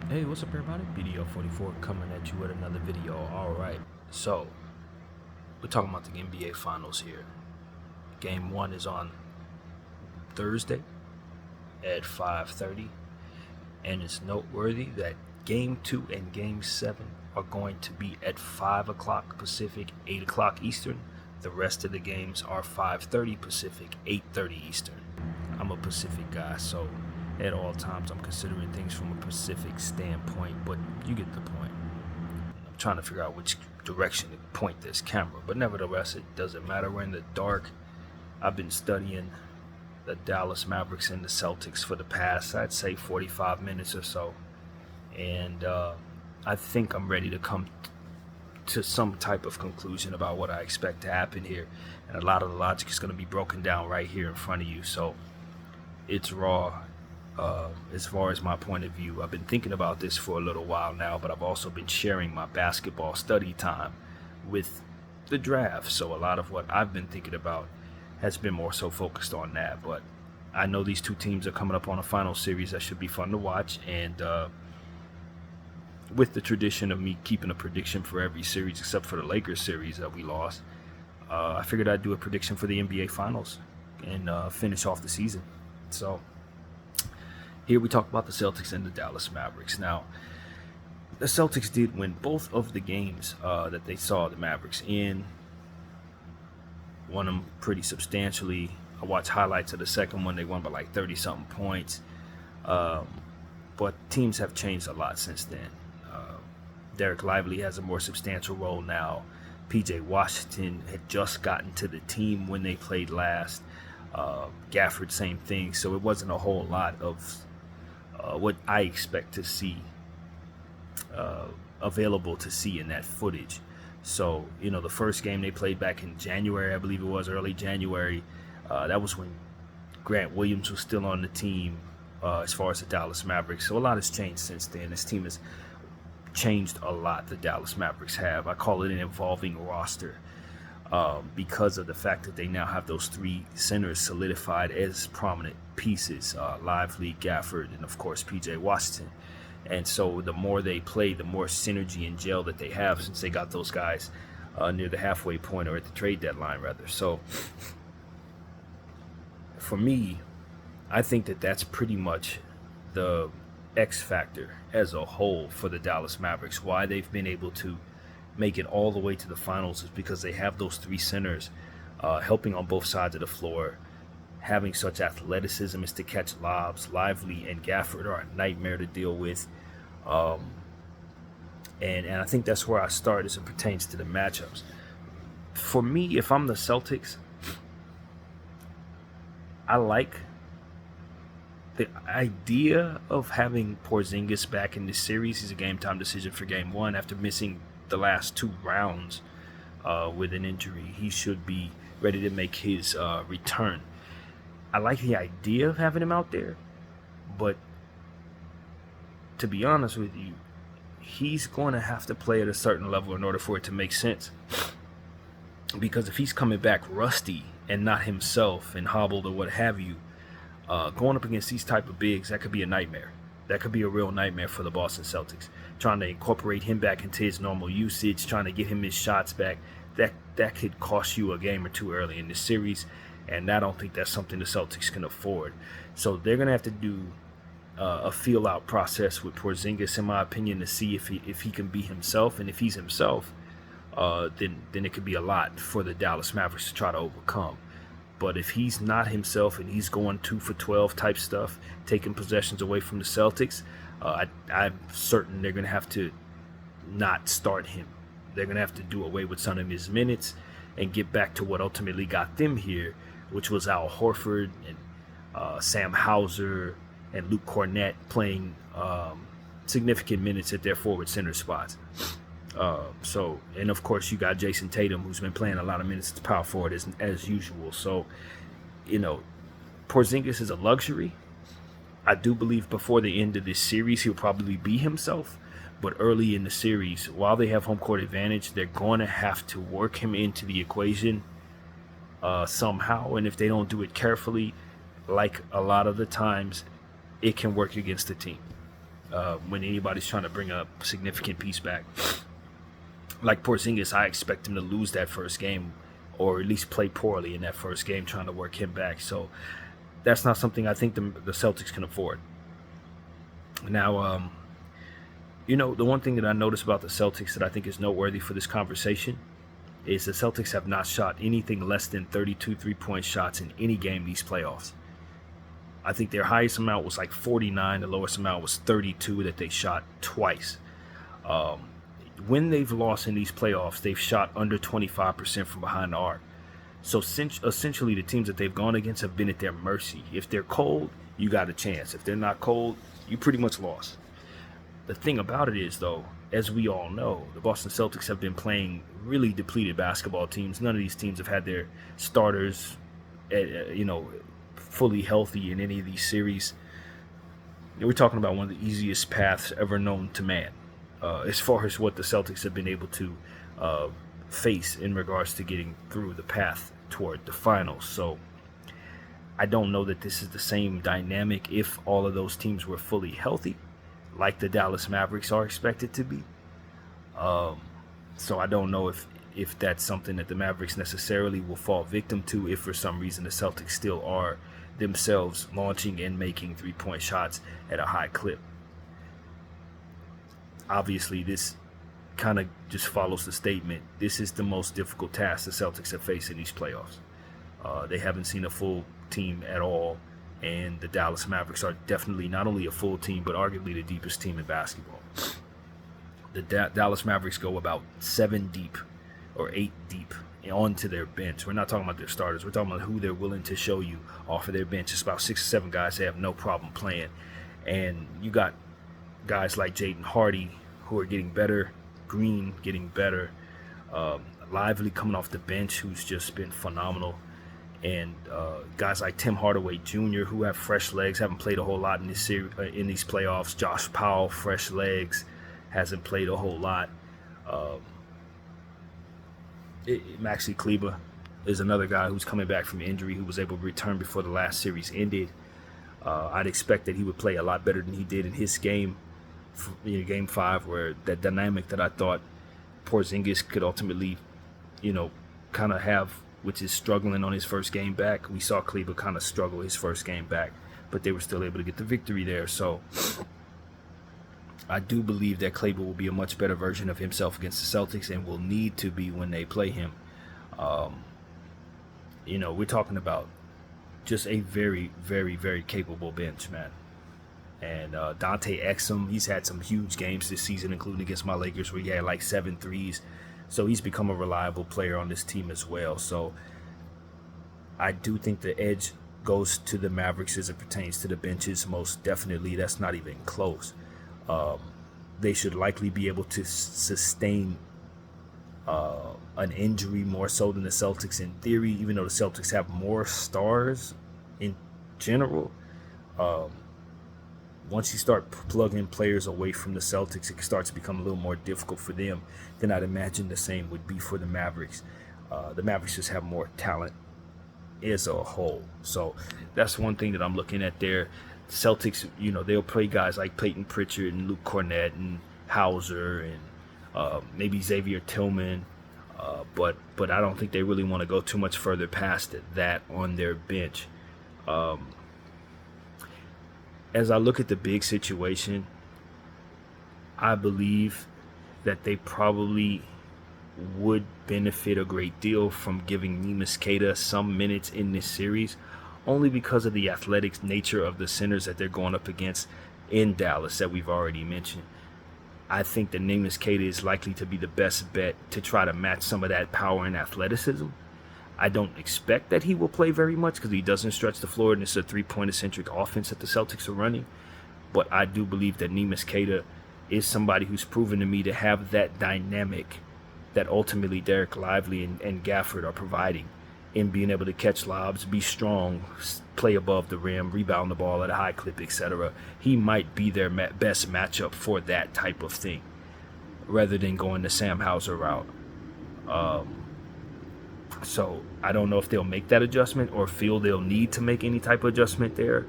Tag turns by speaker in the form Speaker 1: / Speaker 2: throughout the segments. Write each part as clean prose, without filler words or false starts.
Speaker 1: Hey, what's up, everybody? BDO44 coming at you with another video. Alright, so we're talking about the NBA Finals here. Game 1 is on Thursday at 5:30, and it's noteworthy that Game 2 and Game 7 are going to be at 5 o'clock Pacific, 8 o'clock Eastern. The rest of the games are 5:30 Pacific, 8:30 Eastern. I'm a Pacific guy, so at all times I'm considering things from a Pacific standpoint, but you get the point. I'm trying to figure out which direction to point this camera, but nevertheless, it doesn't matter. We're in the dark. I've been studying the Dallas Mavericks and the Celtics for the past, I'd say, 45 minutes or so, and I think I'm ready to come to some type of conclusion about what I expect to happen here, and a lot of the logic is going to be broken down right here in front of you. So it's raw. As far as my point of view, I've been thinking about this for a little while now, but I've also been sharing my basketball study time with the draft. So a lot of what I've been thinking about has been more so focused on that. But I know these two teams are coming up on a final series that should be fun to watch. And with the tradition of me keeping a prediction for every series except for the Lakers series that we lost, I figured I'd do a prediction for the NBA Finals and finish off the season. So here we talk about the Celtics and the Dallas Mavericks. Now, the Celtics did win both of the games that they saw the Mavericks in. Won them pretty substantially. I watched highlights of the second one. They won by like 30-something points. But teams have changed a lot since then. Derek Lively has a more substantial role now. P.J. Washington had just gotten to the team when they played last. Gafford, same thing. So it wasn't a whole lot of what I expect to see available to see in that footage. So, the first game they played back in January, I believe it was early January, that was when Grant Williams was still on the team as far as the Dallas Mavericks. So a lot has changed since then. This team has changed a lot, the Dallas Mavericks have. I call it an evolving roster. Because of the fact that they now have those three centers solidified as prominent pieces, Lively, Gafford, and of course P.J. Washington. And so the more they play, the more synergy and gel that they have since they got those guys near the halfway point, or at the trade deadline rather. So for me, I think that that's pretty much the X factor as a whole for the Dallas Mavericks. Why they've been able to make it all the way to the finals is because they have those three centers helping on both sides of the floor, having such athleticism as to catch lobs. Lively and Gafford are a nightmare to deal with. And I think that's where I start as it pertains to the matchups. For me, if I'm the Celtics, I like the idea of having Porzingis back in this series. He's a game time decision for game 1 after missing the last 2 rounds with an injury. He should be ready to make his return. I like the idea of having him out there, but to be honest with you, he's going to have to play at a certain level in order for it to make sense. Because if he's coming back rusty and not himself and hobbled or what have you, going up against these type of bigs, that could be a nightmare. That could be a real nightmare for the Boston Celtics. Trying to incorporate him back into his normal usage, trying to get him his shots back, that could cost you a game or two early in this series, and I don't think that's something the Celtics can afford. So they're going to have to do a feel-out process with Porzingis, in my opinion, to see if he can be himself, and if he's himself, then it could be a lot for the Dallas Mavericks to try to overcome. But if he's not himself and he's going 2 for 12 type stuff, taking possessions away from the Celtics, I'm certain they're going to have to not start him. They're going to have to do away with some of his minutes and get back to what ultimately got them here, which was Al Horford and Sam Hauser and Luke Cornett playing significant minutes at their forward center spots. And of course you got Jason Tatum, who's been playing a lot of minutes at the power forward as usual. So, Porzingis is a luxury. I do believe before the end of this series, he'll probably be himself. But early in the series, while they have home court advantage, they're going to have to work him into the equation somehow. And if they don't do it carefully, like a lot of the times, it can work against the team. when anybody's trying to bring a significant piece back. Like Porzingis, I expect him to lose that first game, or at least play poorly in that first game, trying to work him back. So that's not something I think the Celtics can afford. Now, the one thing that I noticed about the Celtics that I think is noteworthy for this conversation is the Celtics have not shot anything less than 32 three-point shots in any game these playoffs. I think their highest amount was like 49. The lowest amount was 32 that they shot twice. When they've lost in these playoffs, they've shot under 25% from behind the arc. So essentially, the teams that they've gone against have been at their mercy. If they're cold, you got a chance. If they're not cold, you pretty much lost. The thing about it is, though, as we all know, the Boston Celtics have been playing really depleted basketball teams. None of these teams have had their starters, fully healthy in any of these series. We're talking about one of the easiest paths ever known to man, as far as what the Celtics have been able to face in regards to getting through the path toward the finals. So I don't know that this is the same dynamic if all of those teams were fully healthy, like the Dallas Mavericks are expected to be. So I don't know if that's something that the Mavericks necessarily will fall victim to if for some reason the Celtics still are themselves launching and making three-point shots at a high clip. Obviously, this kind of just follows the statement. This is the most difficult task the Celtics have faced in these playoffs. They haven't seen a full team at all, and the Dallas Mavericks are definitely not only a full team, but arguably the deepest team in basketball. The Dallas Mavericks go about 7 deep or 8 deep onto their bench. We're not talking about their starters. We're talking about who they're willing to show you off of their bench. It's about 6 or 7 guys they have no problem playing. And you got guys like Jaden Hardy who are getting better, Green getting better, Lively coming off the bench who's just been phenomenal, and guys like Tim Hardaway Jr. who have fresh legs, haven't played a whole lot in this series, in these playoffs. Josh Powell, fresh legs, hasn't played a whole lot. Maxi Kleber is another guy who's coming back from injury who was able to return before the last series ended. I'd expect that he would play a lot better than he did in his game, Game 5, where that dynamic that I thought Porzingis could ultimately, kind of have, which is struggling on his first game back. We saw Kleber kind of struggle his first game back, but they were still able to get the victory there. So I do believe that Kleber will be a much better version of himself against the Celtics and will need to be when they play him. We're talking about just a very, very, very capable bench, man. And Dante Exum, he's had some huge games this season, including against my Lakers, where he had like 7 threes. So he's become a reliable player on this team as well. So I do think the edge goes to the Mavericks as it pertains to the benches. Most definitely, that's not even close. They should likely be able to sustain an injury more so than the Celtics in theory, even though the Celtics have more stars in general. Once you start plugging players away from the Celtics, it starts to become a little more difficult for them than I'd imagine the same would be for the Mavericks. The Mavericks just have more talent as a whole. So that's one thing that I'm looking at there. Celtics, they'll play guys like Peyton Pritchard and Luke Cornett and Hauser and maybe Xavier Tillman. But I don't think they really want to go too much further past that on their bench. As I look at the big situation, I believe that they probably would benefit a great deal from giving Neemias Queta some minutes in this series, only because of the athletic nature of the centers that they're going up against in Dallas that we've already mentioned. I think that Neemias Queta is likely to be the best bet to try to match some of that power and athleticism. I don't expect that he will play very much because he doesn't stretch the floor and it's a three-point-centric offense that the Celtics are running. But I do believe that Neemias Queta is somebody who's proven to me to have that dynamic that ultimately Derek Lively and Gafford are providing in being able to catch lobs, be strong, play above the rim, rebound the ball at a high clip, etc. He might be their best matchup for that type of thing rather than going the Sam Hauser route. So I don't know if they'll make that adjustment or feel they'll need to make any type of adjustment there.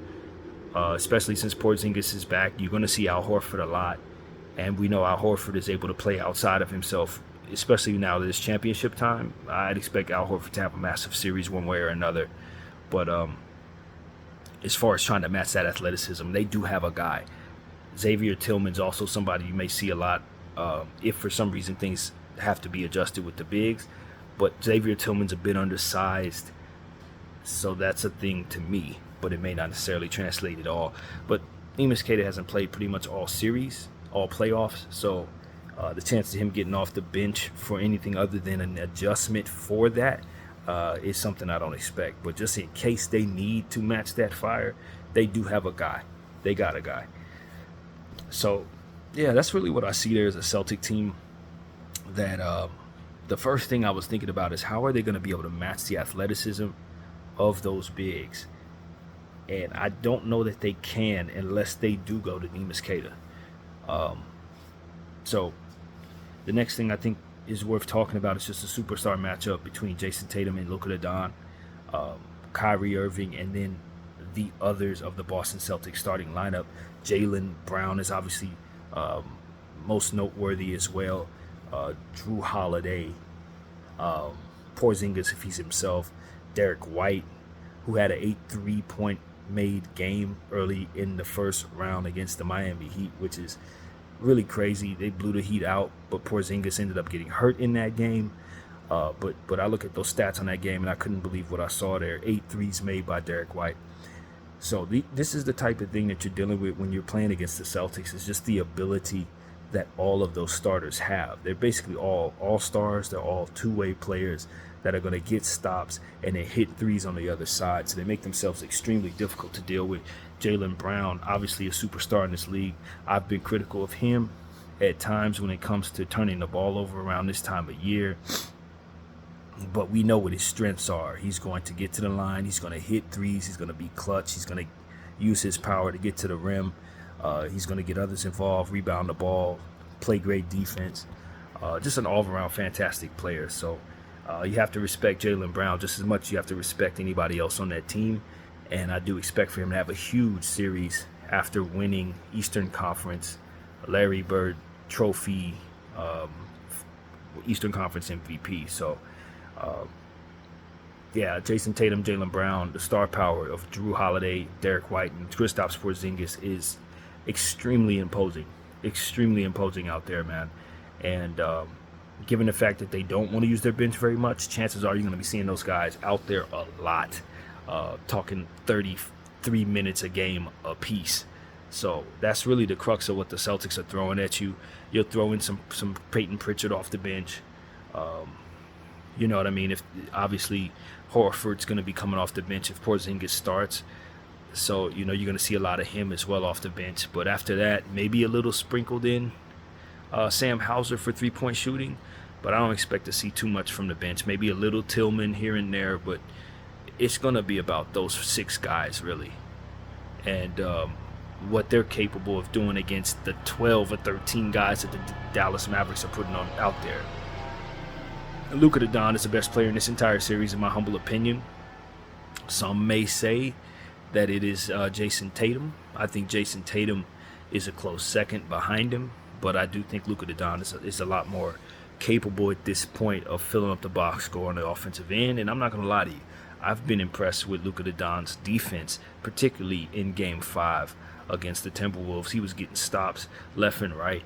Speaker 1: especially since Porzingis is back. You're going to see Al Horford a lot, and we know Al Horford is able to play outside of himself, especially now that it's championship time. I'd expect Al Horford to have a massive series one way or another. But as far as trying to match that athleticism, they do have a guy. Xavier Tillman's also somebody you may see a lot if for some reason things have to be adjusted with the bigs. But Xavier Tillman's a bit undersized, so that's a thing to me. But it may not necessarily translate at all. But Enes Kanter hasn't played pretty much all series, all playoffs, so the chances of him getting off the bench for anything other than an adjustment for that is something I don't expect. But just in case they need to match that fire, they do have a guy. They got a guy. So, yeah, that's really what I see there as a Celtic team. That the first thing I was thinking about is how are they going to be able to match the athleticism of those bigs? And I don't know that they can unless they do go to Enes Kanter. So the next thing I think is worth talking about is just a superstar matchup between Jason Tatum and Luka Doncic, Kyrie Irving, and then the others of the Boston Celtics starting lineup. Jaylen Brown is obviously most noteworthy as well. Drew Holiday, Porzingis if he's himself, Derek White, who had an 8 3-point made game early in the first round against the Miami Heat, which is really crazy. They blew the Heat out, but Porzingis ended up getting hurt in that game. But I look at those stats on that game, and I couldn't believe what I saw there. 8 threes made by Derek White. So this is the type of thing that you're dealing with when you're playing against the Celtics. It's just the ability that all of those starters have. They're basically all all-stars. They're all two-way players that are going to get stops and they hit threes on the other side. So they make themselves extremely difficult to deal with. Jaylen Brown, obviously a superstar in this league. I've been critical of him at times when it comes to turning the ball over around this time of year. But we know what his strengths are. He's going to get to the line. He's going to hit threes. He's going to be clutch. He's going to use his power to get to the rim. He's going to get others involved, rebound the ball, play great defense. Just an all-around fantastic player. So you have to respect Jaylen Brown just as much as you have to respect anybody else on that team. And I do expect for him to have a huge series after winning Eastern Conference, Larry Bird Trophy, Eastern Conference MVP. So, yeah, Jason Tatum, Jaylen Brown, the star power of Drew Holiday, Derek White, and Kristaps Porzingis is extremely imposing out there, man. And given the fact that they don't want to use their bench very much, chances are you're going to be seeing those guys out there a lot, talking 33 minutes a game a piece. So that's really the crux of what the Celtics are throwing at you. You'll throw in some Peyton Pritchard off the bench. You know what I mean? If obviously Horford's going to be coming off the bench if Porzingis starts. So, you know, you're going to see a lot of him as well off the bench. But after that, maybe a little sprinkled in Sam Hauser for three-point shooting. But I don't expect to see too much from the bench. Maybe a little Tillman here and there. But it's going to be about those 6 guys, really. And what they're capable of doing against the 12 or 13 guys that the Dallas Mavericks are putting on out there. Luka Doncic is the best player in this entire series, in my humble opinion. Some may say that it is Jason Tatum. I think Jason Tatum is a close second behind him, but I do think Luka Doncic is a lot more capable at this point of filling up the box score on the offensive end. And I'm not going to lie to you, I've been impressed with Luka Doncic's defense, particularly in Game 5 against the Timberwolves. He was getting stops left and right.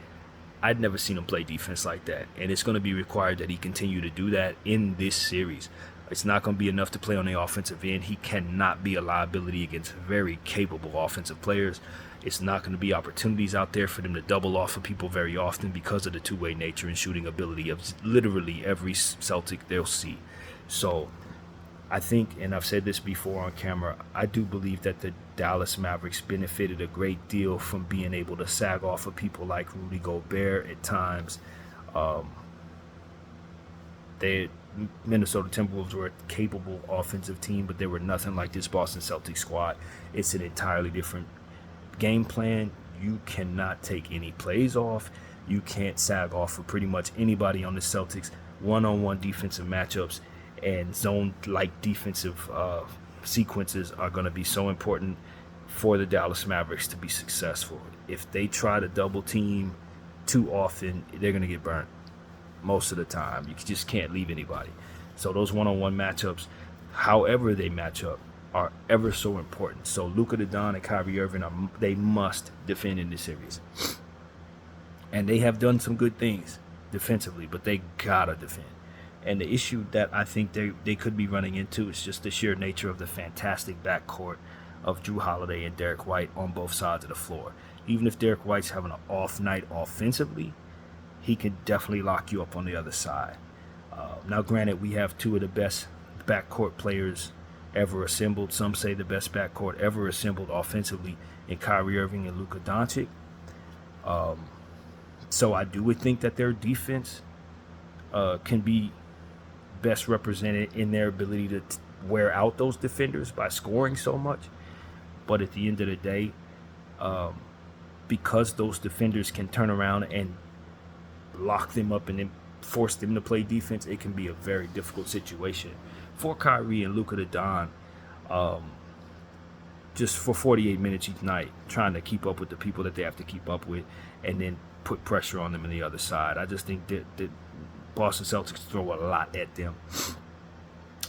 Speaker 1: I'd never seen him play defense like that, and it's going to be required that he continue to do that in this series. It's not going to be enough to play on the offensive end. He cannot be a liability against very capable offensive players. It's not going to be opportunities out there for them to double off of people very often because of the two-way nature and shooting ability of literally every Celtic they'll see. So I think, and I've said this before on camera, I do believe that the Dallas Mavericks benefited a great deal from being able to sag off of people like Rudy Gobert at times. Minnesota Timberwolves were a capable offensive team, but they were nothing like this Boston Celtics squad. It's an entirely different game plan. You cannot take any plays off. You can't sag off for pretty much anybody on the Celtics. One-on-one defensive matchups and zone-like defensive sequences are going to be so important for the Dallas Mavericks to be successful. If they try to double team too often, they're going to get burnt most of the time. You just can't leave anybody. So those one-on-one matchups, however they match up, are ever so important. So Luka Doncic and Kyrie Irving, they must defend in this series. And they have done some good things defensively, but they gotta defend. And the issue that I think they could be running into is just the sheer nature of the fantastic backcourt of Drew Holiday and Derek White on both sides of the floor. Even if Derek White's having an off night offensively, he can definitely lock you up on the other side. Now, granted, we have two of the best backcourt players ever assembled. Some say the best backcourt ever assembled offensively in Kyrie Irving and Luka Doncic. So I do would think that their defense can be best represented in their ability to wear out those defenders by scoring so much. But at the end of the day, because those defenders can turn around and lock them up and then force them to play defense, it can be a very difficult situation for Kyrie and Luka Doncic, just for 48 minutes each night, trying to keep up with the people that they have to keep up with and then put pressure on them on the other side. I just think that Boston Celtics throw a lot at them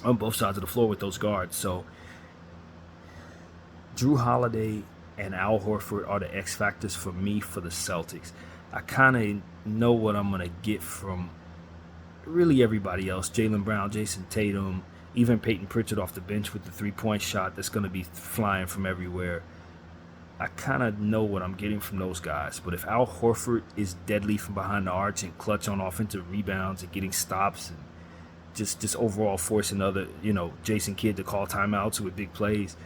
Speaker 1: on both sides of the floor with those guards. So Drew Holiday and Al Horford are the X factors for me for the Celtics. I kind of know what I'm going to get from really everybody else. Jaylen Brown, Jason Tatum, even Peyton Pritchard off the bench with the three-point shot that's going to be flying from everywhere. I kind of know what I'm getting from those guys. But if Al Horford is deadly from behind the arch and clutch on offensive rebounds and getting stops and just overall forcing Jason Kidd to call timeouts with big plays,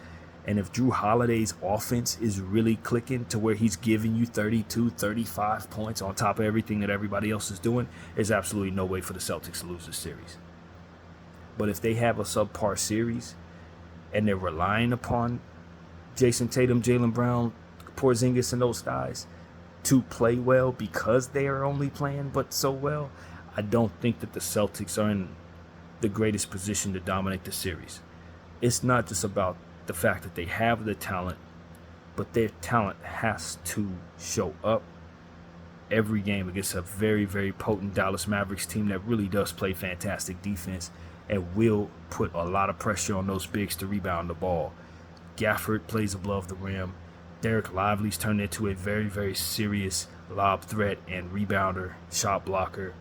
Speaker 1: and if Drew Holiday's offense is really clicking to where he's giving you 32, 35 points on top of everything that everybody else is doing, there's absolutely no way for the Celtics to lose this series. But if they have a subpar series and they're relying upon Jason Tatum, Jaylen Brown, Porzingis, and those guys to play well because they are only playing but so well, I don't think that the Celtics are in the greatest position to dominate the series. It's not just about the fact that they have the talent, but their talent has to show up every game against a very, very potent Dallas Mavericks team that really does play fantastic defense and will put a lot of pressure on those bigs to rebound the ball. Gafford plays above the rim. Derek Lively's turned into a very, very serious lob threat and rebounder, shot blocker.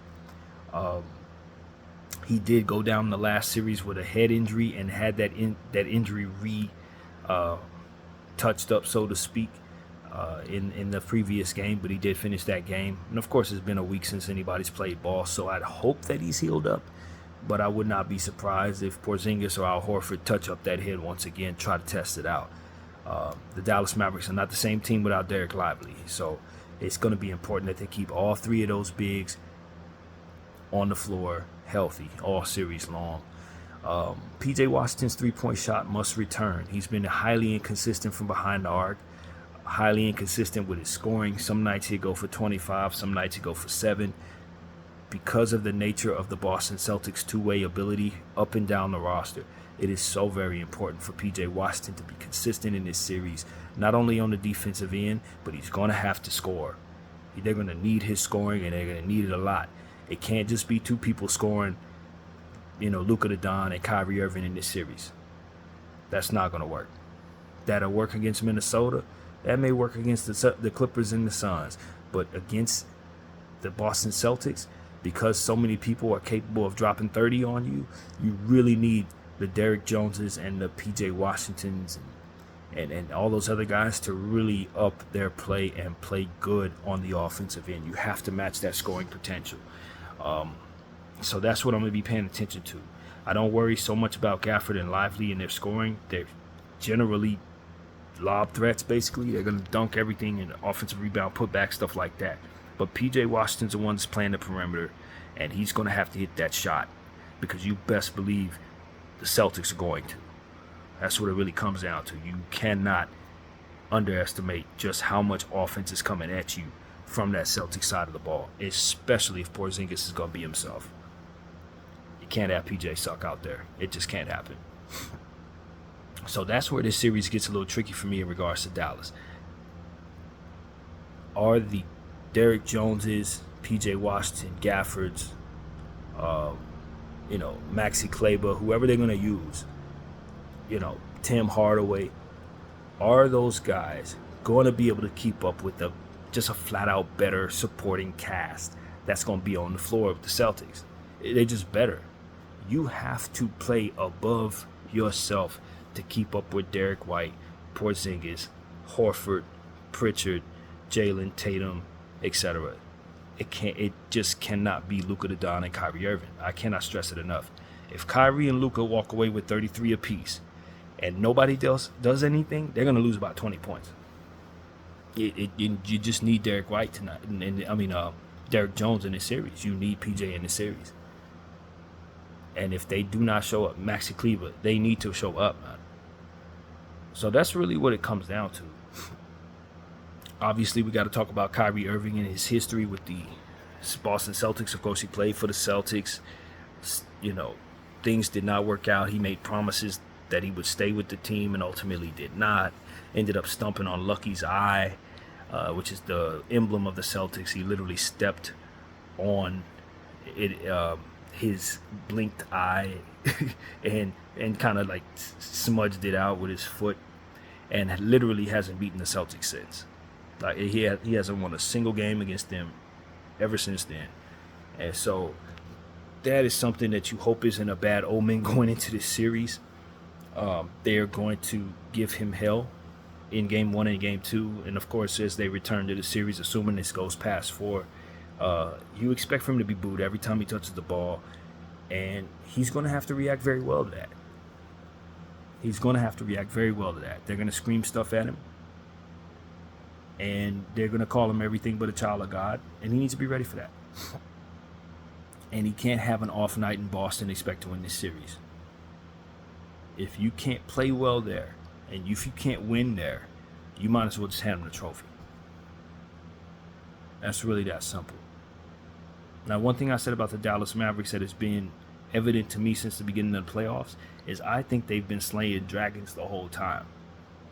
Speaker 1: He did go down in the last series with a head injury and had that injury touched up, so to speak, in the previous game, but he did finish that game. And of course, it's been a week since anybody's played ball, so I'd hope that he's healed up. But I would not be surprised if Porzingis or Al Horford touch up that head once again, try to test it out. The Dallas Mavericks are not the same team without Derek Lively, so it's going to be important that they keep all three of those bigs on the floor healthy all series long. PJ Washington's three-point shot must return. He's been highly inconsistent from behind the arc, highly inconsistent with his scoring. Some nights he'll go for 25, some nights he'll go for 7. Because of the nature of the Boston Celtics' two-way ability up and down the roster, it is so very important for PJ Washington to be consistent in this series, not only on the defensive end, but he's going to have to score. They're going to need his scoring, and they're going to need it a lot. It can't just be two people scoring, Luka Doncic and Kyrie Irving in this series. That's not going to work. That'll work against Minnesota. That may work against the Clippers and the Suns. But against the Boston Celtics, because so many people are capable of dropping 30 on you, you really need the Derrick Joneses and the PJ Washingtons and all those other guys to really up their play and play good on the offensive end. You have to match that scoring potential. So that's what I'm going to be paying attention to. I don't worry so much about Gafford and Lively and their scoring. They're generally lob threats, basically. They're going to dunk everything in offensive rebound, put back, stuff like that. But PJ Washington's the one that's playing the perimeter, and he's going to have to hit that shot because you best believe the Celtics are going to. That's what it really comes down to. You cannot underestimate just how much offense is coming at you from that Celtics side of the ball, especially if Porzingis is going to be himself. You can't have PJ suck out there. It just can't happen. So that's where this series gets a little tricky for me in regards to Dallas. Are the Derrick Joneses, PJ Washington, Gaffords, um, Maxi Kleber, whoever they're going to use, Tim Hardaway, are those guys going to be able to keep up with just a flat out better supporting cast that's going to be on the floor of the Celtics? They're just better. You have to play above yourself to keep up with Derek White, Porzingis, Horford, Pritchard, Jalen Tatum, etc. It just cannot be Luka Doncic and Kyrie Irving. I cannot stress it enough. If Kyrie and Luka walk away with 33 apiece and nobody else does anything, they're going to lose about 20 points. You just need Derek White tonight, Derek Jones in this series. You need PJ in this series. And if they do not show up, Maxi Kleber, they need to show up, man. So that's really what it comes down to. Obviously, we got to talk about Kyrie Irving and his history with the Boston Celtics. Of course, he played for the Celtics. Things did not work out. He made promises that he would stay with the team and ultimately did not. Ended up stumping on Lucky's eye, which is the emblem of the Celtics. He literally stepped on it, his blinked eye and kind of like smudged it out with his foot, and literally hasn't beaten the Celtics since. Like he hasn't won a single game against them ever since then. And so that is something that you hope isn't a bad omen going into this series. They are going to give him hell in game 1 and game 2, and of course as they return to the series, assuming this goes past 4, you expect for him to be booed every time he touches the ball, and he's going to have to react very well to that. They're going to scream stuff at him, and they're going to call him everything but a child of God, and he needs to be ready for that. And he can't have an off night in Boston and expect to win this series. If you can't play well there, and if you can't win there, you might as well just hand him the trophy. That's really that simple. Now, one thing I said about the Dallas Mavericks that has been evident to me since the beginning of the playoffs is I think they've been slaying dragons the whole time.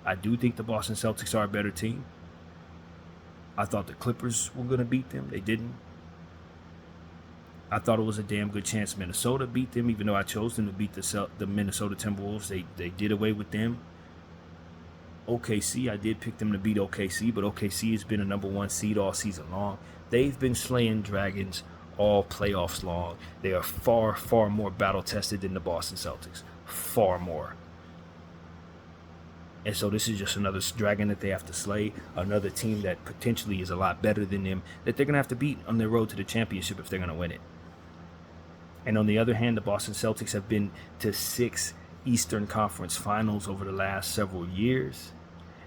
Speaker 1: I do think the Boston Celtics are a better team. I thought the Clippers were going to beat them. They didn't. I thought it was a damn good chance Minnesota beat them, even though I chose them to beat the Minnesota Timberwolves. They did away with them. OKC, I did pick them to beat OKC, but OKC has been a number 1 seed all season long. They've been slaying dragons all playoffs long. They are far, far more battle-tested than the Boston Celtics. Far more. And so this is just another dragon that they have to slay, another team that potentially is a lot better than them, that they're going to have to beat on their road to the championship if they're going to win it. And on the other hand, the Boston Celtics have been to 6 Eastern Conference Finals over the last several years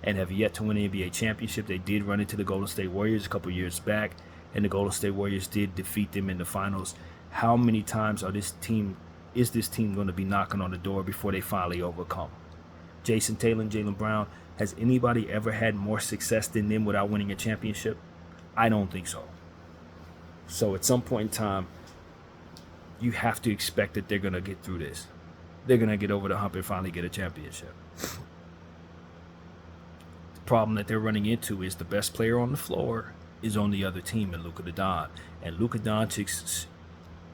Speaker 1: and have yet to win an NBA championship. They did run into the Golden State Warriors a couple years back, and the Golden State Warriors did defeat them in the finals. How many times is this team going to be knocking on the door before they finally overcome? Jason Taylor and Jaylen Brown, has anybody ever had more success than them without winning a championship? I don't think so. So at some point in time, you have to expect that they're going to get through this. They're going to get over the hump and finally get a championship. The problem that they're running into is the best player on the floor is on the other team in Luka Doncic. And Luka Doncic's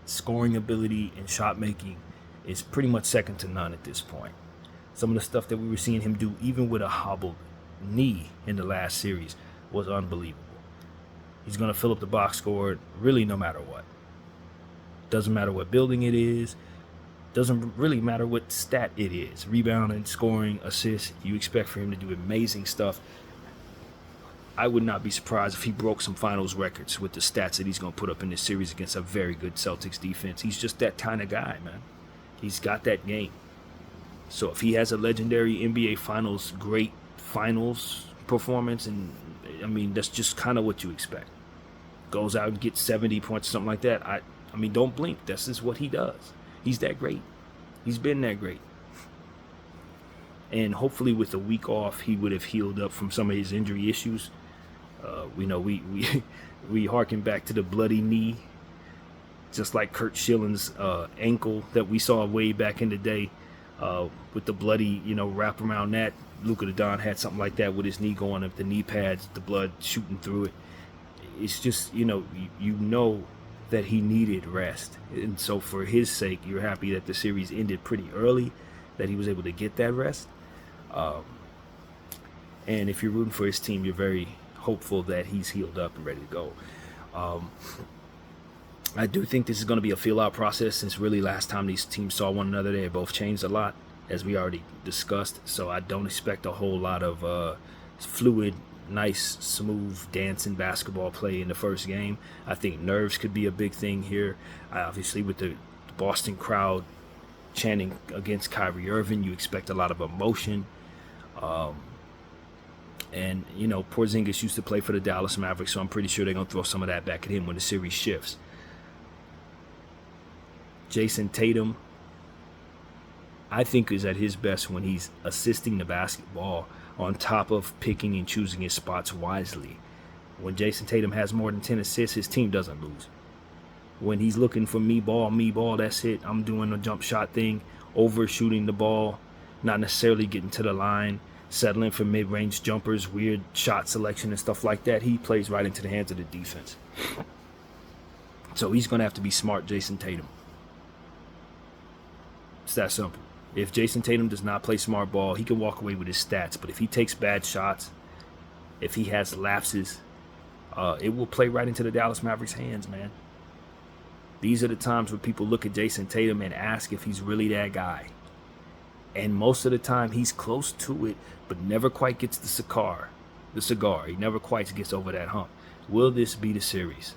Speaker 1: scoring ability and shot making is pretty much second to none at this point. Some of the stuff that we were seeing him do, even with a hobbled knee in the last series, was unbelievable. He's going to fill up the box score really no matter what. Doesn't matter what building it is. Doesn't really matter what stat it is. Rebounding, scoring, assists. You expect for him to do amazing stuff. I would not be surprised if he broke some finals records with the stats that he's going to put up in this series against a very good Celtics defense. He's just that kind of guy, man. He's got that game. So if he has a legendary NBA Finals, great finals performance, and that's just kind of what you expect. Goes out and gets 70 points, something like that. I mean, don't blink. This is what he does. He's that great. He's been that great. And hopefully with a week off, he would have healed up from some of his injury issues. We harken back to the bloody knee, just like Kurt Schilling's ankle that we saw way back in the day. with the bloody, wrap around that. Luka the Don had something like that with his knee going up, the knee pads, the blood shooting through it. It's just, you know that he needed rest. And so for his sake, you're happy that the series ended pretty early, that he was able to get that rest. And if you're rooting for his team, you're very hopeful that he's healed up and ready to go. I do think this is going to be a feel-out process, since really last time these teams saw one another, they both changed a lot, as we already discussed. So I don't expect a whole lot of fluid, nice, smooth, dancing basketball play in the first game. I think nerves could be a big thing here. Obviously, with the Boston crowd chanting against Kyrie Irving, you expect a lot of emotion. And, Porzingis used to play for the Dallas Mavericks, so I'm pretty sure they're going to throw some of that back at him when the series shifts. Jason Tatum, I think, is at his best when he's assisting the basketball, on top of picking and choosing his spots wisely. When Jason Tatum has more than 10 assists, his team doesn't lose. When he's looking for me ball, that's it. I'm doing the jump shot thing, overshooting the ball, not necessarily getting to the line, settling for mid-range jumpers, weird shot selection and stuff like that. He plays right into the hands of the defense. So he's going to have to be smart, Jason Tatum. It's that simple. If Jason Tatum does not play smart ball, he can walk away with his stats. But if he takes bad shots, if he has lapses, it will play right into the Dallas Mavericks' hands, man. These are the times where people look at Jason Tatum and ask if he's really that guy. And most of the time, he's close to it, but never quite gets the cigar. He never quite gets over that hump. Will this be the series?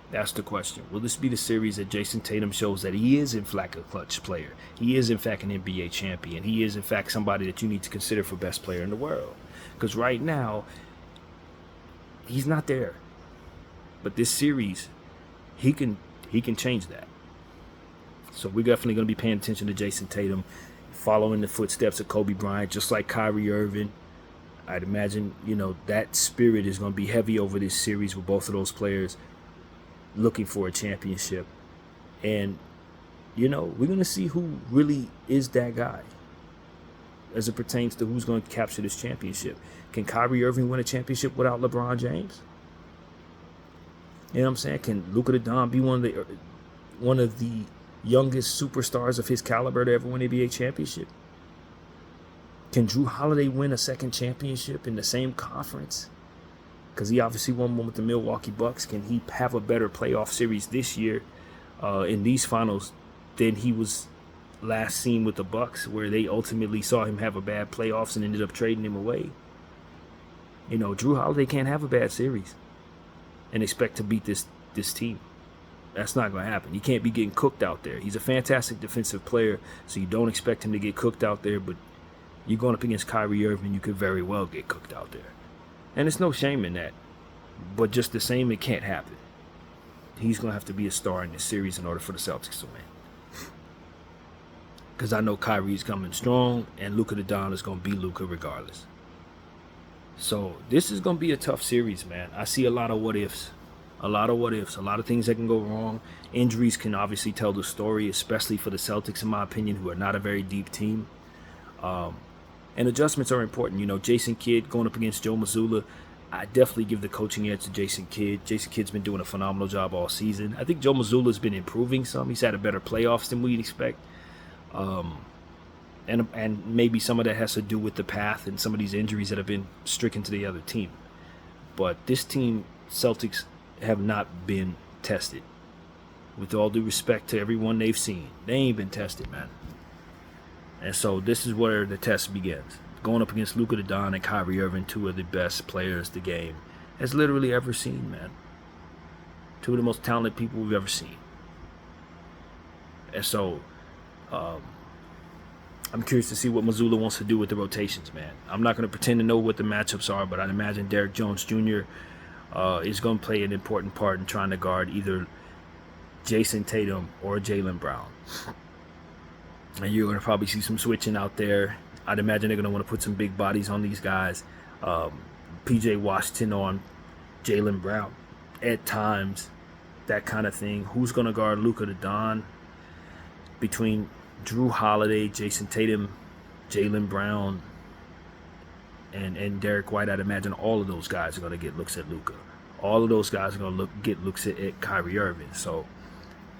Speaker 1: That's the question. Will this be the series that Jason Tatum shows that he is, in fact, a clutch player? He is, in fact, an NBA champion. He is, in fact, somebody that you need to consider for best player in the world. Because right now, he's not there. But this series, he can change that. So we're definitely going to be paying attention to Jason Tatum, following the footsteps of Kobe Bryant, just like Kyrie Irving. I'd imagine, that spirit is going to be heavy over this series with both of those players looking for a championship. And, we're going to see who really is that guy as it pertains to who's going to capture this championship. Can Kyrie Irving win a championship without LeBron James? You know what I'm saying? Can Luka the Don be one of the youngest superstars of his caliber to ever win an NBA championship? Can Drew Holiday win a second championship in the same conference? Because he obviously won one with the Milwaukee Bucks. Can he have a better playoff series this year in these finals than he was last seen with the Bucks, where they ultimately saw him have a bad playoffs and ended up trading him away? Drew Holiday can't have a bad series and expect to beat this team. That's not going to happen. He can't be getting cooked out there. He's a fantastic defensive player, so you don't expect him to get cooked out there, but you're going up against Kyrie Irving, you could very well get cooked out there. And there's no shame in that. But just the same, it can't happen. He's going to have to be a star in this series in order for the Celtics to win. Because I know Kyrie's coming strong, and Luka the Don is going to be Luka regardless. So this is going to be a tough series, man. I see a lot of what-ifs. A lot of things that can go wrong. Injuries can obviously tell the story, especially for the Celtics, in my opinion, who are not a very deep team. And adjustments are important. Jason Kidd going up against Joe Mazzulla, I definitely give the coaching edge to Jason Kidd. Jason Kidd's been doing a phenomenal job all season. I think Joe Mazzulla's been improving some. He's had a better playoffs than we'd expect. And maybe some of that has to do with the path and some of these injuries that have been stricken to the other team. But this team, Celtics, have not been tested. With all due respect to everyone they've seen, they ain't been tested, man. And so this is where the test begins. Going up against Luka the Don and Kyrie Irving, two of the best players the game has literally ever seen, man. Two of the most talented people we've ever seen. And so I'm curious to see what Mazzulla wants to do with the rotations, man. I'm not going to pretend to know what the matchups are, but I'd imagine Derrick Jones Jr. Is going to play an important part in trying to guard either Jason Tatum or Jaylen Brown. And you're going to probably see some switching out there. I'd imagine they're going to want to put some big bodies on these guys. PJ Washington on Jaylen Brown at times, that kind of thing. Who's going to guard Luka the Don between Drew Holiday, Jason Tatum, Jaylen Brown, and Derek White, I'd imagine all of those guys are going to get looks at Luka. All of those guys are going to get looks at Kyrie Irving. So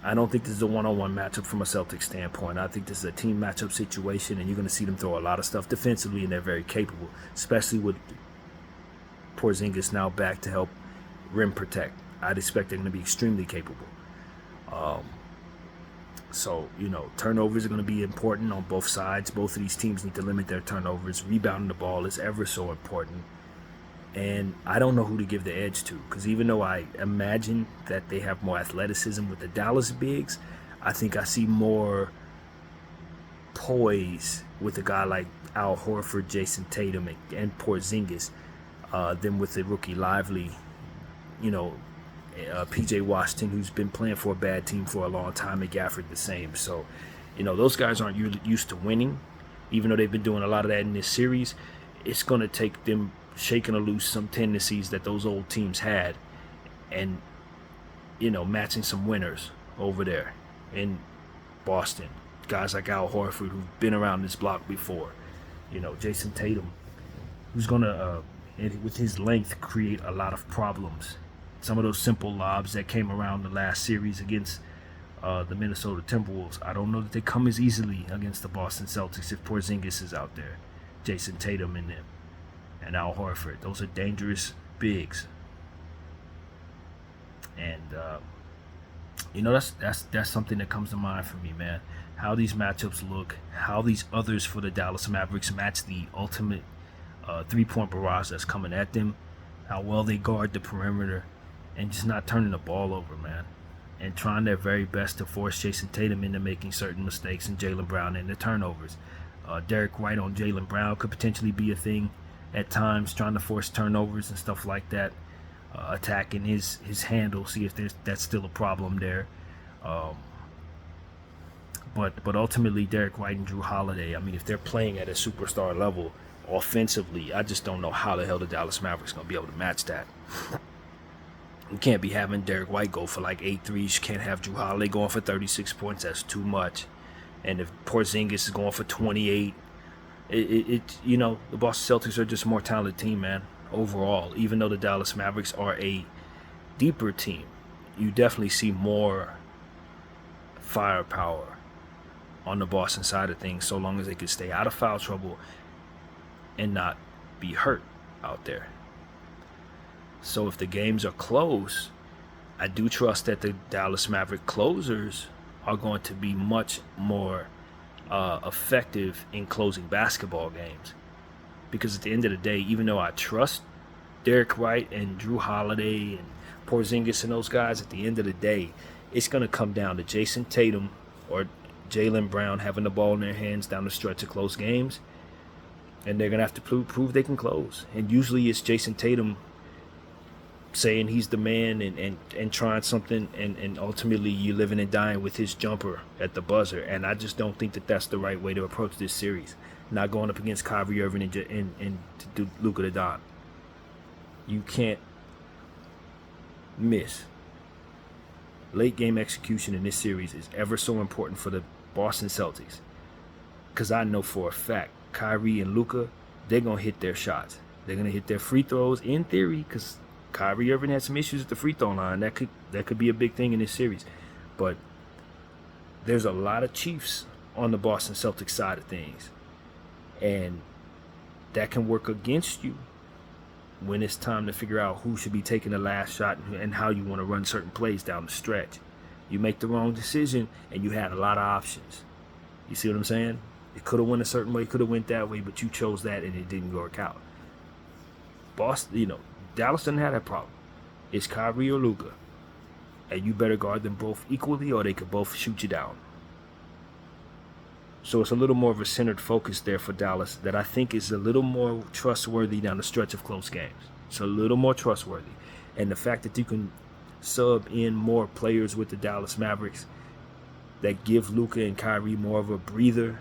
Speaker 1: I don't think this is a one-on-one matchup from a Celtics standpoint. I think this is a team matchup situation, and you're going to see them throw a lot of stuff defensively, and they're very capable, especially with Porzingis now back to help rim protect. I'd expect they're going to be extremely capable. So, turnovers are going to be important on both sides. Both of these teams need to limit their turnovers. Rebounding the ball is ever so important. And I don't know who to give the edge to, because even though I imagine that they have more athleticism with the Dallas bigs, I think I see more poise with a guy like Al Horford, Jason Tatum, and Porzingis than with the rookie Lively, PJ Washington, who's been playing for a bad team for a long time, and Gafford the same. So, those guys aren't used to winning, even though they've been doing a lot of that in this series. It's going to take them shaking or loose some tendencies that those old teams had, and matching some winners over there in Boston. Guys like Al Horford, who've been around this block before. Jason Tatum, who's going to, with his length, create a lot of problems. Some of those simple lobs that came around the last series against the Minnesota Timberwolves, I don't know that they come as easily against the Boston Celtics if Porzingis is out there. Jason Tatum and them, and Al Horford. Those are dangerous bigs. And that's something that comes to mind for me, man. How these matchups look, how these others for the Dallas Mavericks match the ultimate three-point barrage that's coming at them, how well they guard the perimeter, and just not turning the ball over, man. And trying their very best to force Jason Tatum into making certain mistakes and Jaylen Brown into turnovers. Derek White on Jaylen Brown could potentially be a thing at times, trying to force turnovers and stuff like that. Attacking his handle, see if that's still a problem there. But ultimately, Derek White and Drew Holiday, I mean, if they're playing at a superstar level offensively, I just don't know how the hell the Dallas Mavericks going to be able to match that. You can't be having Derek White go for like 8 threes. You can't have Drew Holiday going for 36 points. That's too much. And if Porzingis is going for 28, the Boston Celtics are just a more talented team, man, overall. Even though the Dallas Mavericks are a deeper team, you definitely see more firepower on the Boston side of things, so long as they can stay out of foul trouble and not be hurt out there. So if the games are close, I do trust that the Dallas Maverick closers are going to be much more effective in closing basketball games. Because at the end of the day, even though I trust Derek White and Drew Holiday and Porzingis and those guys, at the end of the day, it's going to come down to Jason Tatum or Jaylen Brown having the ball in their hands down the stretch of close games. And they're going to have to prove they can close. And usually it's Jason Tatum saying he's the man and trying something, and ultimately you living and dying with his jumper at the buzzer. And I just don't think that that's the right way to approach this series. Not going up against Kyrie Irving and to Luka the Don. You can't miss. Late game execution in this series is ever so important for the Boston Celtics. Because I know for a fact Kyrie and Luka, they're going to hit their shots. They're going to hit their free throws in theory, because Kyrie Irving had some issues at the free throw line. That could be a big thing in this series. But there's a lot of Chiefs on the Boston Celtics side of things. And that can work against you when it's time to figure out who should be taking the last shot and how you want to run certain plays down the stretch. You make the wrong decision and you had a lot of options. You see what I'm saying? It could have went a certain way, could have went that way, but you chose that and it didn't work out. Boston, Dallas doesn't have that problem. It's Kyrie or Luka. And you better guard them both equally or they could both shoot you down. So it's a little more of a centered focus there for Dallas that I think is a little more trustworthy down the stretch of close games. It's a little more trustworthy. And the fact that you can sub in more players with the Dallas Mavericks that give Luka and Kyrie more of a breather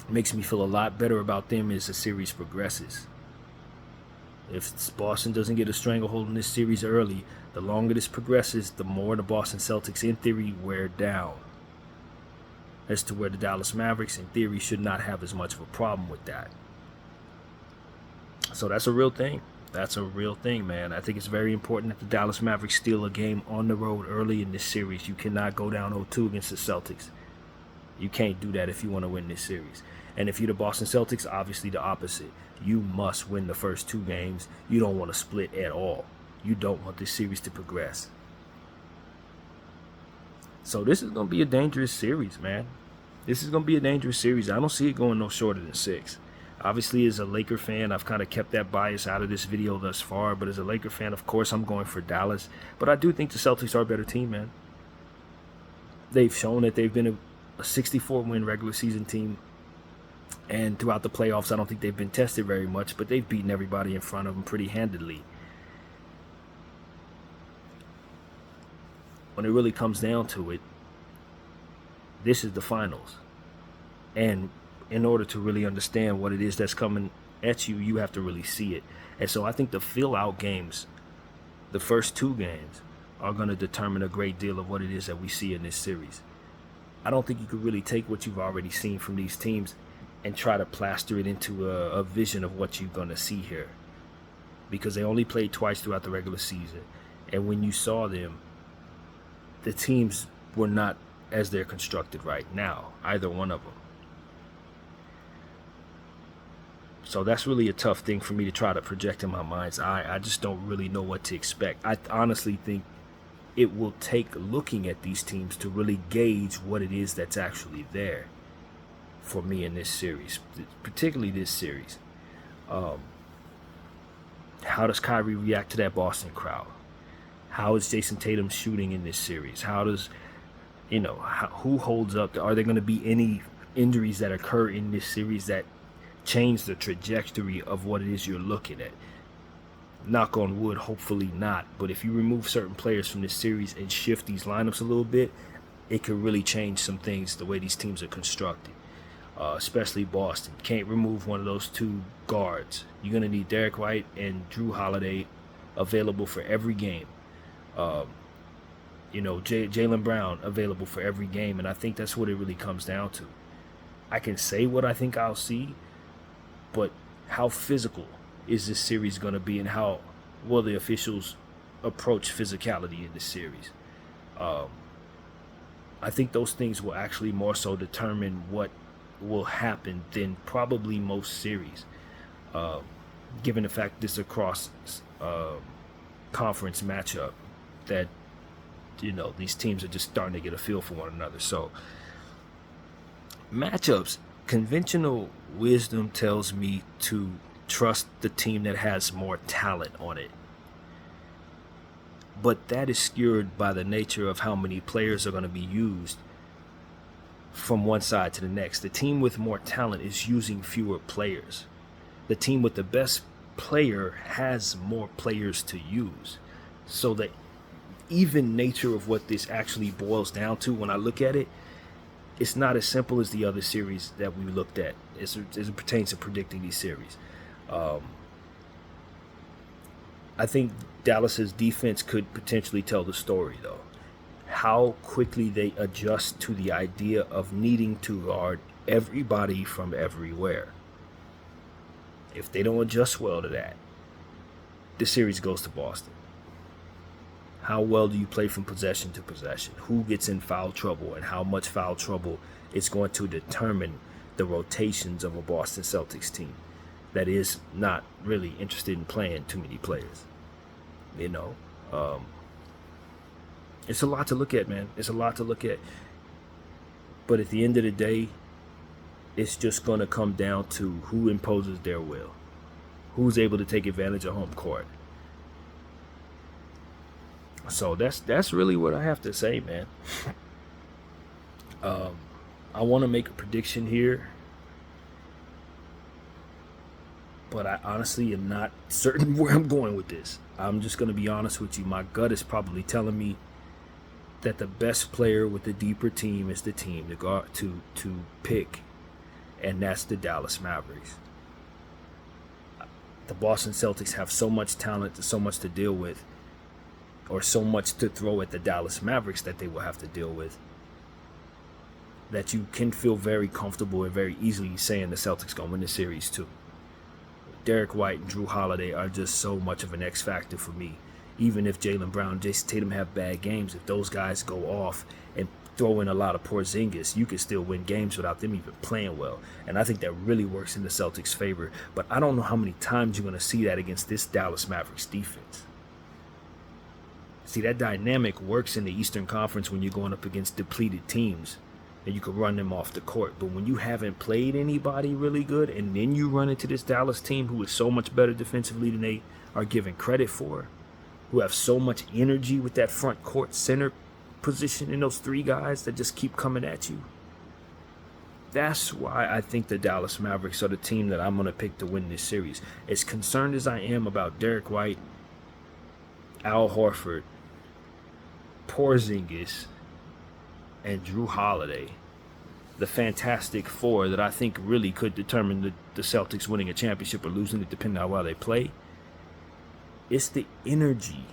Speaker 1: makes me feel a lot better about them as the series progresses. If Boston doesn't get a stranglehold in this series early, the longer this progresses, the more the Boston Celtics, in theory, wear down. as to where the Dallas Mavericks, in theory, should not have as much of a problem with that. So that's a real thing. That's a real thing, man. I think it's very important that the Dallas Mavericks steal a game on the road early in this series. You cannot go down 0-2 against the Celtics. You can't do that if you want to win this series. And if you're the Boston Celtics, obviously the opposite. You must win the first 2 games. You don't want to split at all. You don't want this series to progress. So this is going to be a dangerous series, man. This is going to be a dangerous series. I don't see it going no shorter than 6. Obviously, as a Laker fan, I've kind of kept that bias out of this video thus far. But as a Laker fan, of course, I'm going for Dallas. But I do think the Celtics are a better team, man. They've shown that they've been a 64-win regular season team. And throughout the playoffs, I don't think they've been tested very much. But they've beaten everybody in front of them pretty handedly. When it really comes down to it, this is the finals. And in order to really understand what it is that's coming at you, you have to really see it. And so I think the fill-out games, the first 2 games, are going to determine a great deal of what it is that we see in this series. I don't think you could really take what you've already seen from these teams and try to plaster it into a vision of what you're going to see here. Because they only played twice throughout the regular season. And when you saw them, the teams were not as they're constructed right now, either one of them. So that's really a tough thing for me to try to project in my mind's eye. I just don't really know what to expect. I honestly think it will take looking at these teams to really gauge what it is that's actually there for me in this series, particularly this series. How does Kyrie react to that Boston crowd? How is Jason Tatum shooting in this series? How does, who holds up? Are there going to be any injuries that occur in this series that change the trajectory of what it is you're looking at? Knock on wood, hopefully not. But if you remove certain players from this series and shift these lineups a little bit, it could really change some things the way these teams are constructed. Especially Boston. Can't remove one of those 2 guards. You're going to need Derek White and Drew Holiday available for every game. Jaylen Brown available for every game. And I think that's what it really comes down to. I can say what I think I'll see, but how physical is this series going to be, and how will the officials approach physicality in this series? I think those things will actually more so determine what will happen than probably most series, given the fact this is a cross conference matchup that these teams are just starting to get a feel for one another. So matchups, conventional wisdom tells me to trust the team that has more talent on it. But that is skewed by the nature of how many players are going to be used from one side to the next. The team with more talent is using fewer players. The team with the best player has more players to use. So the even nature of what this actually boils down to, when I look at it, it's not as simple as the other series that we looked at as it pertains to predicting these series. I think Dallas's defense could potentially tell the story, though. How quickly they adjust to the idea of needing to guard everybody from everywhere. If they don't adjust well to that, the series goes to Boston. How well do you play from possession to possession? Who gets in foul trouble, and how much foul trouble is going to determine the rotations of a Boston Celtics team that is not really interested in playing too many players. It's a lot to look at, man. It's a lot to look at. But at the end of the day, it's just going to come down to who imposes their will, who's able to take advantage of home court. So that's really what I have to say, man. I want to make a prediction here, but I honestly am not certain where I'm going with this. I'm just going to be honest with you. My gut is probably telling me that the best player with the deeper team is the team to pick, and that's the Dallas Mavericks. The Boston Celtics have so much talent and so much to deal with, or so much to throw at the Dallas Mavericks that they will have to deal with. that you can feel very comfortable and very easily saying the Celtics gonna win the series too. Derek White and Drew Holiday are just so much of an X factor for me. Even if Jaylen Brown and Jason Tatum have bad games, if those guys go off and throw in a lot of Porzingis, you can still win games without them even playing well. And I think that really works in the Celtics' favor. But I don't know how many times you're going to see that against this Dallas Mavericks defense. See, that dynamic works in the Eastern Conference when you're going up against depleted teams and you can run them off the court. But when you haven't played anybody really good and then you run into this Dallas team who is so much better defensively than they are given credit for, who have so much energy with that front court center position and those three guys that just keep coming at you. That's why I think the Dallas Mavericks are the team that I'm going to pick to win this series. As concerned as I am about Derek White, Al Horford, Porzingis, and Drew Holiday, the Fantastic Four that I think really could determine the Celtics winning a championship or losing it depending on how well they play, it's the energy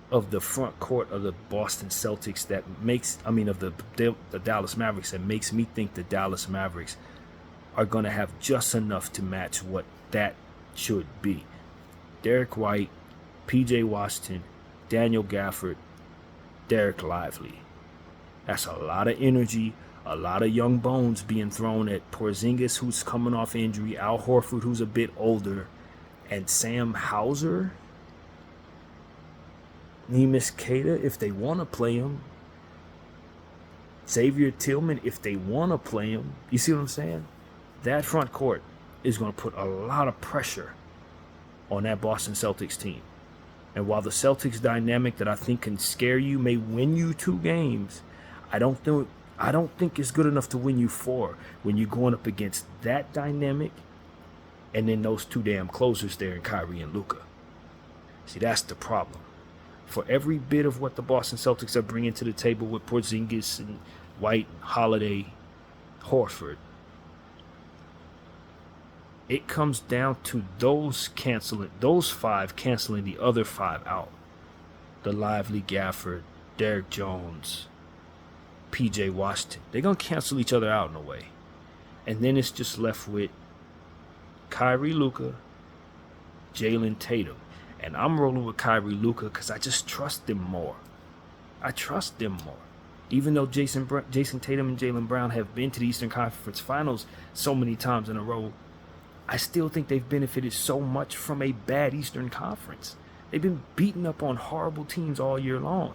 Speaker 1: of the front court of the Boston Celtics that makes, of the Dallas Mavericks that makes me think the Dallas Mavericks are going to have just enough to match what that should be. Derek White, PJ Washington, Daniel Gafford, Derek Lively. That's a lot of energy, a lot of young bones being thrown at Porzingis, who's coming off injury, Al Horford, who's a bit older, and Sam Hauser, Neemias Queta, if they want to play him, Xavier Tillman, if they want to play him. You see what I'm saying? That front court is going to put a lot of pressure on that Boston Celtics team. And while the Celtics dynamic that I think can scare you may win you 2 games, I don't think it's good enough to win you 4 when you're going up against that dynamic and then those 2 damn closers there in Kyrie and Luka. See, that's the problem. For every bit of what the Boston Celtics are bringing to the table with Porzingis and White, Holiday, Horford, it comes down to those 5 canceling the other 5 out. The Lively, Gafford, Derek Jones, PJ Washington. They're going to cancel each other out in a way. And then it's just left with Kyrie, Luka, Jaylen Tatum. And I'm rolling with Kyrie, Luka because I just trust them more. I trust them more. Even though Jason Tatum and Jaylen Brown have been to the Eastern Conference Finals so many times in a row, I still think they've benefited so much from a bad Eastern Conference. They've been beaten up on horrible teams all year long.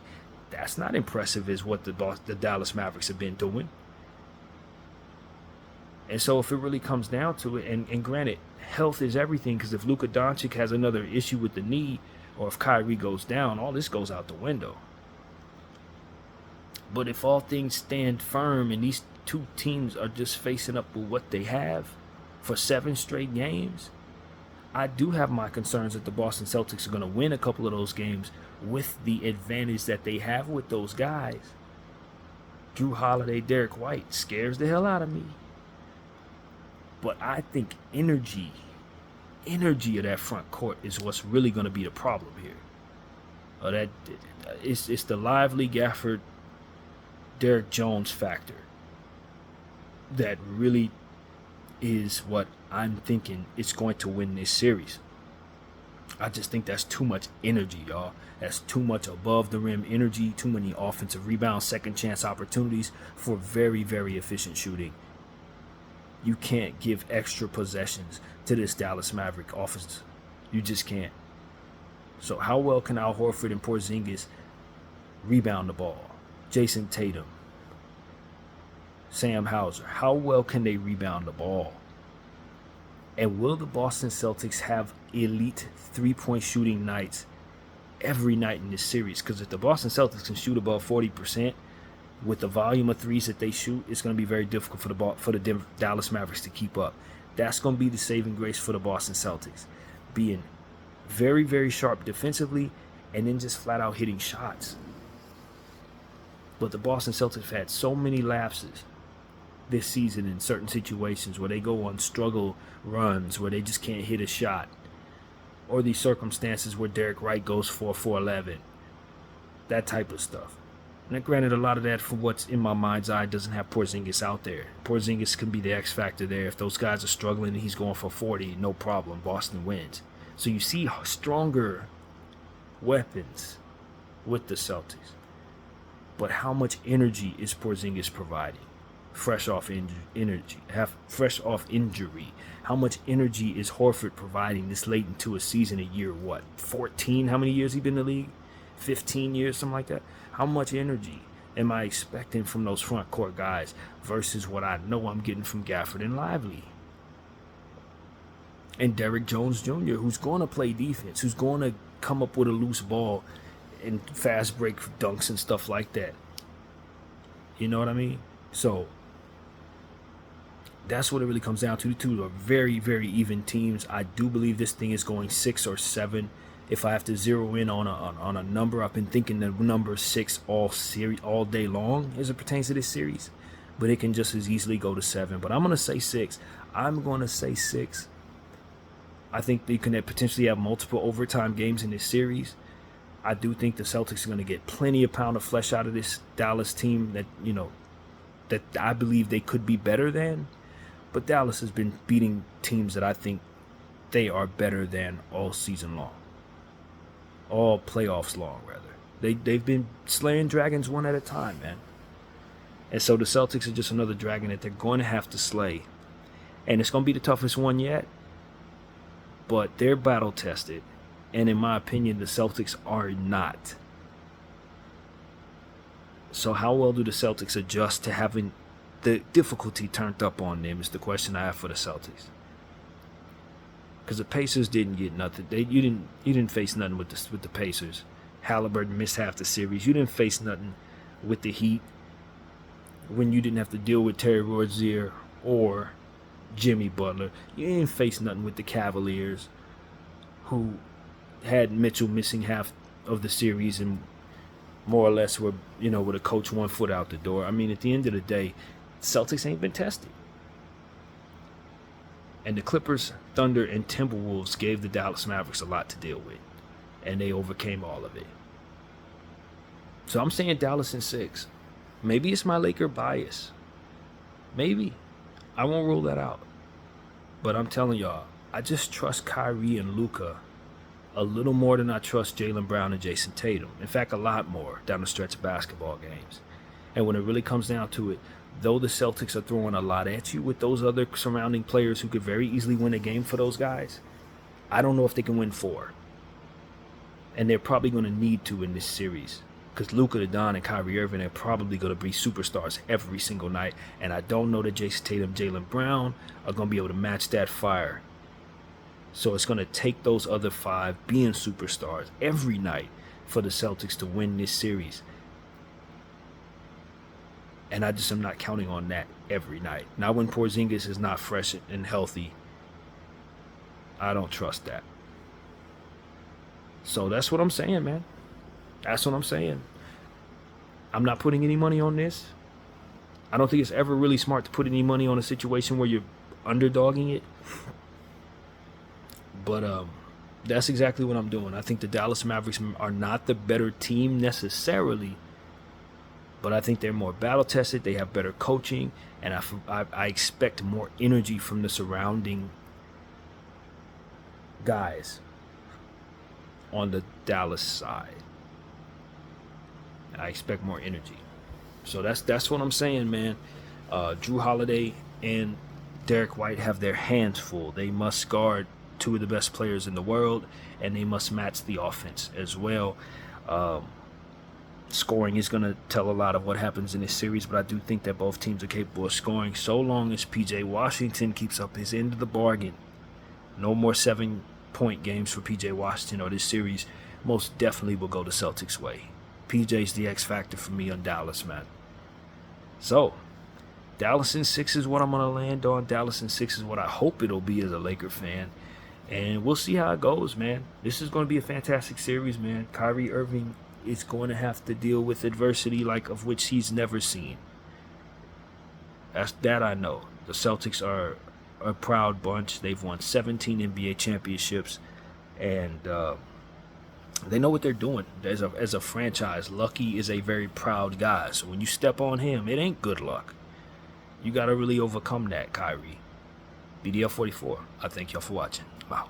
Speaker 1: That's not impressive as what the Dallas Mavericks have been doing. And so if it really comes down to it, and granted, health is everything, because if Luka Doncic has another issue with the knee, or if Kyrie goes down, all this goes out the window. But if all things stand firm and these 2 teams are just facing up with what they have for 7 straight games, I do have my concerns that the Boston Celtics are going to win a couple of those games with the advantage that they have with those guys. Drew Holiday, Derek White scares the hell out of me. But I think energy of that front court is what's really going to be the problem here. It's the Lively, Gafford, Derek Jones factor that really is what I'm thinking is going to win this series. I just think that's too much energy, y'all. That's too much above the rim energy, too many offensive rebounds, second chance opportunities for very, very efficient shooting. You can't give extra possessions to this Dallas Maverick offense. You just can't. So how well can Al Horford and Porzingis rebound the ball? Jason Tatum, Sam Hauser, how well can they rebound the ball? And will the Boston Celtics have elite 3-point shooting nights every night in this series? Because if the Boston Celtics can shoot above 40%, with the volume of threes that they shoot, it's going to be very difficult for the Dallas Mavericks to keep up. That's going to be the saving grace for the Boston Celtics. Being very, very sharp defensively and then just flat out hitting shots. But the Boston Celtics have had so many lapses this season in certain situations where they go on struggle runs where they just can't hit a shot. Or these circumstances where Derek White goes 4 for 11. That type of stuff. Now, granted, a lot of that, from what's in my mind's eye, doesn't have Porzingis out there. Porzingis can be the X factor there. If those guys are struggling and he's going for 40, no problem. Boston wins. So you see stronger weapons with the Celtics. But how much energy is Porzingis providing? Fresh off injury. How much energy is Horford providing this late into a season? A year, what? 14? How many years he been in the league? 15 years, something like that. How much energy am I expecting from those front court guys versus what I know I'm getting from Gafford and Lively? And Derrick Jones Jr., who's going to play defense, who's going to come up with a loose ball and fast break dunks and stuff like that. You know what I mean? So that's what it really comes down to. The two are very, very even teams. I do believe this thing is going 6 or 7. If I have to zero in on a number, I've been thinking the number 6 all day long as it pertains to this series. But it can just as easily go to 7. But I'm going to say 6. I'm going to say 6. I think they can potentially have multiple overtime games in this series. I do think the Celtics are going to get plenty of pound of flesh out of this Dallas team that, that I believe they could be better than. But Dallas has been beating teams that I think they are better than all season long. All playoffs long, rather. They've been slaying dragons one at a time, man. And so the Celtics are just another dragon that they're going to have to slay. And it's going to be the toughest one yet. But they're battle-tested. And in my opinion, the Celtics are not. So how well do the Celtics adjust to having the difficulty turned up on them is the question I have for the Celtics. Because the Pacers didn't get nothing. You didn't face nothing with the Pacers. Halliburton missed half the series. You didn't face nothing with the Heat when you didn't have to deal with Terry Rozier or Jimmy Butler. You didn't face nothing with the Cavaliers, who had Mitchell missing half of the series and more or less were, with a coach 1 foot out the door. I mean, at the end of the day, Celtics ain't been tested. And the Clippers, Thunder, and Timberwolves gave the Dallas Mavericks a lot to deal with. And they overcame all of it. So I'm saying Dallas in 6. Maybe it's my Laker bias. Maybe. I won't rule that out. But I'm telling y'all, I just trust Kyrie and Luka a little more than I trust Jaylen Brown and Jason Tatum. In fact, a lot more down the stretch of basketball games. And when it really comes down to it, though the Celtics are throwing a lot at you with those other surrounding players who could very easily win a game for those guys, I don't know if they can win 4. And they're probably going to need to in this series. Because Luka Don and Kyrie Irving are probably going to be superstars every single night. And I don't know that Jason Tatum, Jaylen Brown are going to be able to match that fire. So it's going to take those other 5 being superstars every night for the Celtics to win this series. And I just am not counting on that every night. Not when Porzingis is not fresh and healthy. I don't trust that. So that's what I'm saying, man. That's what I'm saying. I'm not putting any money on this. I don't think it's ever really smart to put any money on a situation where you're underdogging it. But that's exactly what I'm doing. I think the Dallas Mavericks are not the better team necessarily, but I think they're more battle-tested. They have better coaching, and I expect more energy from the surrounding guys on the Dallas side. I expect more energy. So that's what I'm saying, man. Drew Holiday and Derek White have their hands full. They must guard 2 of the best players in the world, and they must match the offense as well. Scoring is going to tell a lot of what happens in this series, but I do think that both teams are capable of scoring so long as P.J. Washington keeps up his end of the bargain. No more 7-point games for P.J. Washington, or this series most definitely will go the Celtics' way. P.J.'s the X factor for me on Dallas, man. So, Dallas in 6 is what I'm going to land on. Dallas in 6 is what I hope it'll be as a Laker fan. And we'll see how it goes, man. This is going to be a fantastic series, man. Kyrie Irving is going to have to deal with adversity of which he's never seen. That I know. The Celtics are a proud bunch. They've won 17 NBA championships. And They know what they're doing as a franchise. Lucky is a very proud guy. So when you step on him, it ain't good luck. You got to really overcome that, Kyrie. BDL 44. I thank y'all for watching. Wow.